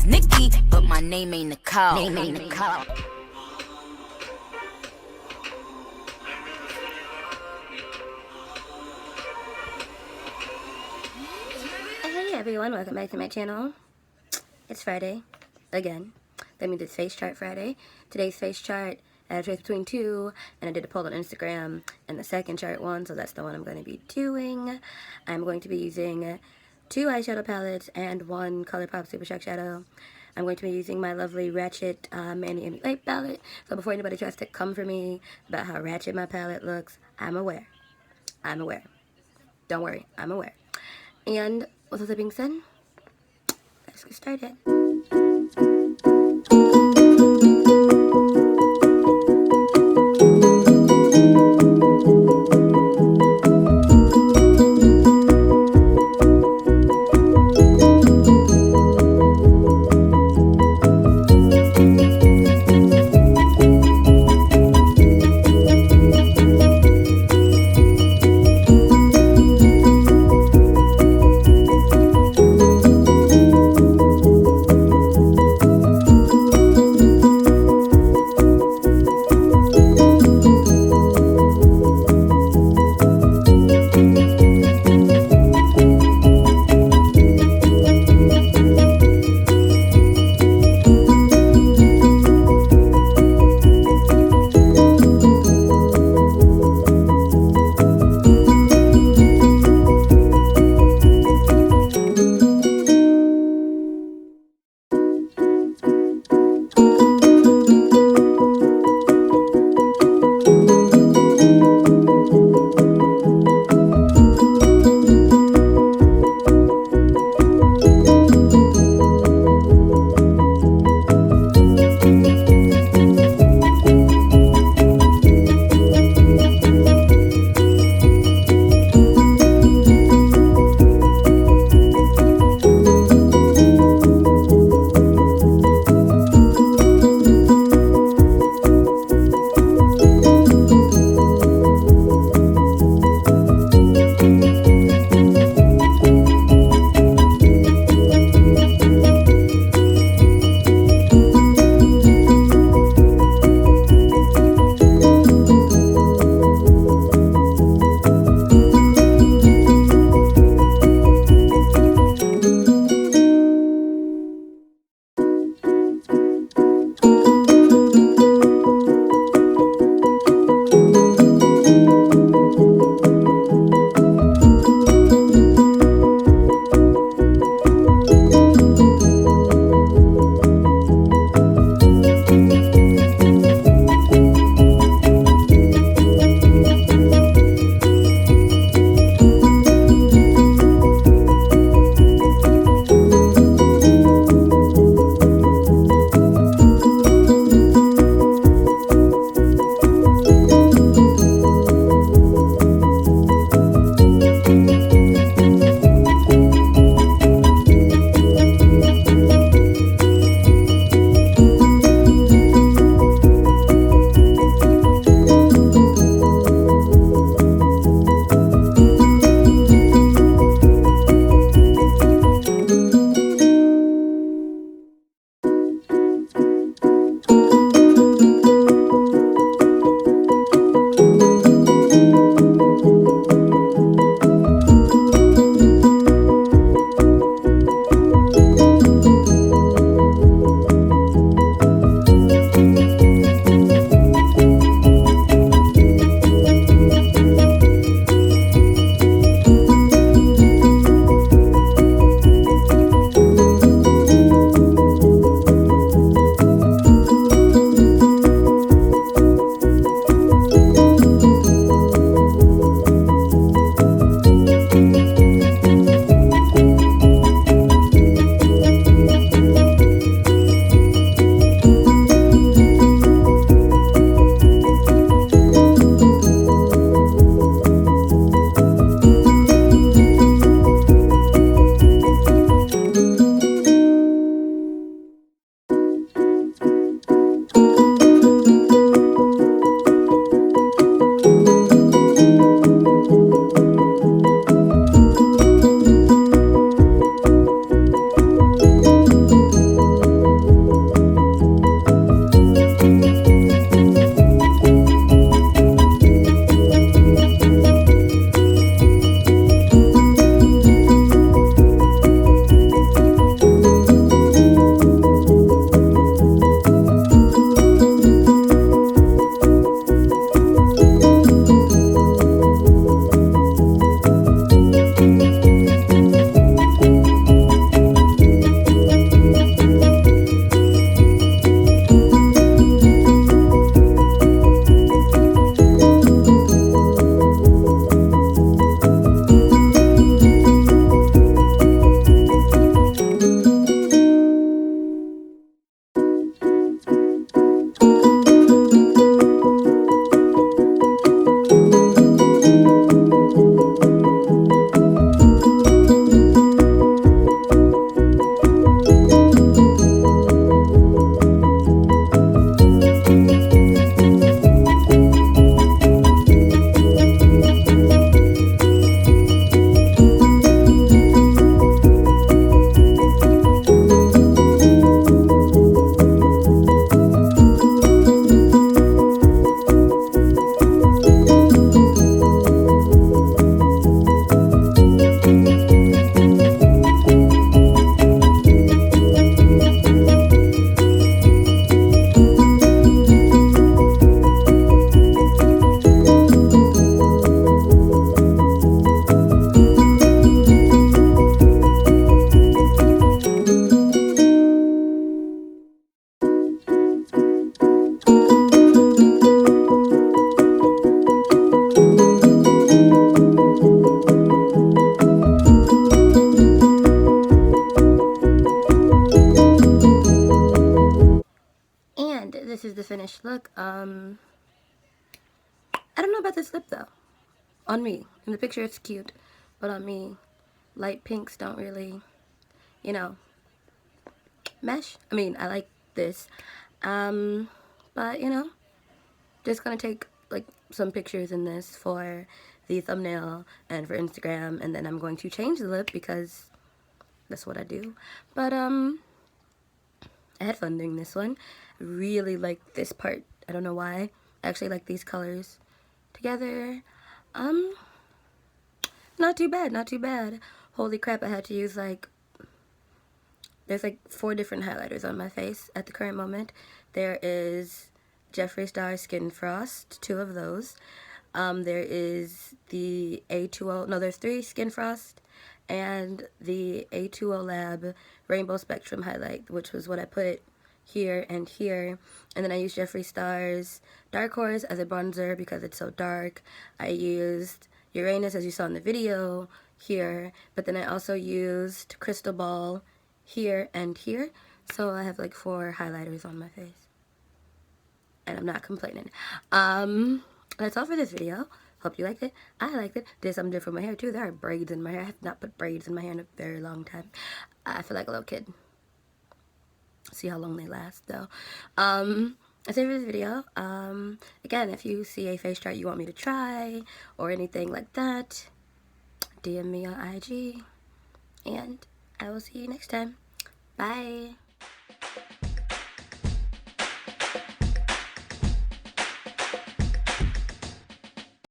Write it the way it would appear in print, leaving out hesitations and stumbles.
is Nikki, but my name ain't Nicole. Name ain't Nicole. Hey everyone, welcome back to my channel. It's Friday, again. That means it's Face Chart Friday. Today's face chart, I had a choice between two, and I did a poll on Instagram, and the second chart won, so that's the one I'm going to be doing. I'm going to be using 2 eyeshadow palettes and 1 ColourPop Super Shock Shadow. I'm going to be using my lovely Ratchet Manny Light palette. So before anybody tries to come for me about how ratchet my palette looks, I'm aware. I'm aware. Don't worry, I'm aware. And with all that being said, let's get started. this is the finished look. I don't know about this lip though. On me. In the picture it's cute, but on me, light pinks don't really, you know, mesh. I mean, I like this. But you know, just gonna take like some pictures in this for the thumbnail and for Instagram, and then I'm going to change the lip because that's what I do. But I had fun doing this one. I really like this part. I don't know why. I actually like these colors together. Not too bad, not too bad. Holy crap, I had to use like, there's like 4 different highlighters on my face at the current moment. There is Jeffree Star Skin Frost, 2 of those. There is the A2O, no, there's 3 Skin Frost, and the A2O Lab Rainbow Spectrum highlight, which was what I put here and here. And then I used Jeffree Star's Dark Horse as a bronzer because it's so dark. I used Uranus, as you saw in the video, here, but then I also used Crystal Ball here and here. So I have like 4 highlighters on my face, and I'm not complaining. That's all for this video. Hope you liked it. I liked it. Did something different with my hair too. There are braids in my hair. I have not put braids in my hair in a very long time. I feel like a little kid. See how long they last though. That's it for this video. Again, if you see a face chart you want me to try or anything like that, DM me on IG, and I will see you next time. Bye.